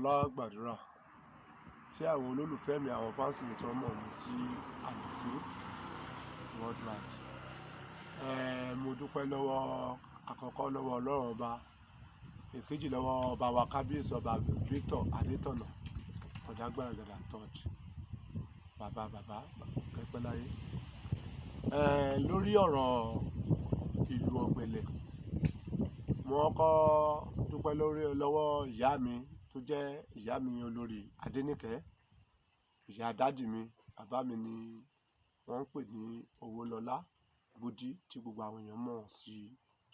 Ọlá Gbàdúrà tí àwọn olólùfẹ́ mi, àwọn fáǹsì mi tí wọ́n mọ̀ mí sí Àlùjọ worldwide. Mo dúpẹ́ àkọ́kọ́ lọ́wọ́ Ọlọ́run ọba, èkejì lọ́wọ́ ọba wa kábíyèsí ọba Victor Adétọ̀nà Ọ̀dàgbàràgàdà third, bàbá kẹ́pẹ́ láyé. Lórí ọ̀rọ̀ ìlú Ọ̀gbẹ̀lẹ̀, mo kọ́kọ́ dúpẹ́ lọ́wọ́ ìyá mi tó jẹ́ ìyá mi olórí Adéníkẹ́, ìyá dádì mi. Bàbá mi ni wọ́n ń pè ní Owólọlá Búdí tí gbogbo àwọn èèyàn mọ̀ sí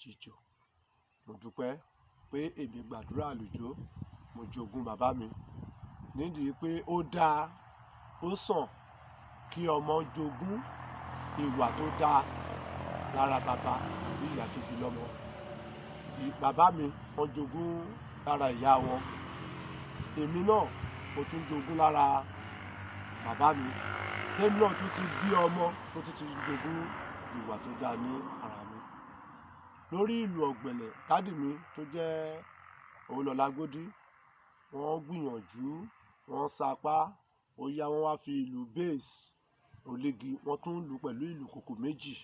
Jíjò. Mo dúpẹ́ pé èmi gbàdúrà Àlùjọ, mo jogún bàbá mi, nídìí pé ó dáa, ó sàn kí ọmọ jogún ìwà tó dáa lára bàbá tàbí ìyá tó bí lọ́mọ. Bàbá mi wọ́n jogún lára ìyá wọn, èmi náà mo tún jogún lára bàbá mi, tèmi náà tún ti bí ọmọ tó tún ti jogún ìwà tó dáa ní ara mi. Lórí ìlú Ọ̀gbẹ̀lẹ̀, dádì mi tó jẹ́ Owólọlá Búdí, wọ́n gbìyànjú, wọ́n sapá, ó yá wọ́n wá fi ìlú bass olégi, wọ́n tún lù pẹ̀lú ìlú kòkò méjì.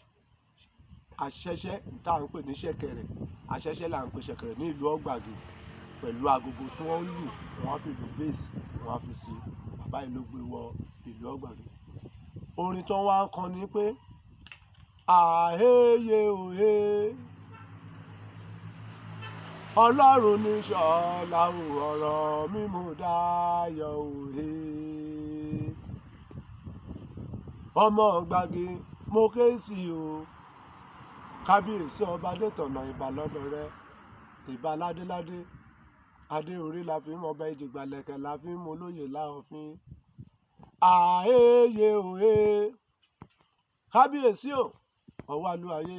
Aṣẹ́ṣẹ́ tá à ń pè ní ṣẹ̀kẹ̀rẹ̀, aṣẹ́ṣẹ́ là ń pè ṣẹ̀kẹ̀rẹ̀ ní ìlú Ọ̀gbàgì, pẹ̀lú agogo tí wọ́n lù, wọ́n wá fi ìlú bass wọ́n wá fi sí. Bàbá yìí ló gbé wọ ìlú Ọ̀gbàgì. Orin tó wá ń kọ ni pé àhéyé òhé, Ọlọ́run ní ṣọ́lá ọ̀rọ̀ mi mú dayọ̀ òhé. Ọmọ Ọ̀gbàgì mo ké sí o, kábíyèsí ọba Adétọ̀nà, ìbà lọ́dọ̀ rẹ, ìbà ládéládé, adé orí la fi ń mọ ọba, ìjìgbà lẹ̀kẹ̀ la fi ń mọ olóyè láàfin. Àhéyé òhé, kábíyèsí o, ọwọ́ alúayé,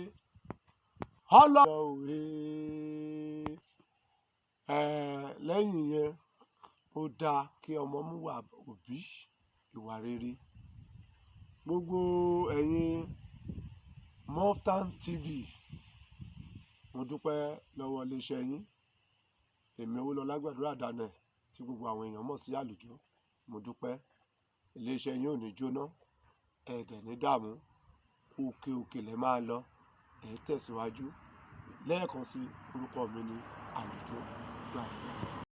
Ọlọ́run òhé. Lẹ́yìn yẹn, ó dáa kí ọmọ mú wà òbí, ìwà rere. Gbogbo ẹ̀yin Moftan TV, mo dúpẹ́ lọ́wọ́ iléeṣẹ́ yín. Èmi Owólọlá Gbàdúrà Daniel tí gbogbo àwọn èèyàn mọ̀ sí Àlùjọ, mo dúpẹ́. Iléeṣẹ́ yín ò ní jóná, ẹ dẹ̀ ní dààmú, òkè òkè lẹ máa lọ, ẹ tẹ̀síwájú. Lẹ́ẹ̀kan sí, orúkọ mi ni Àlùjọ Gbàdúrà.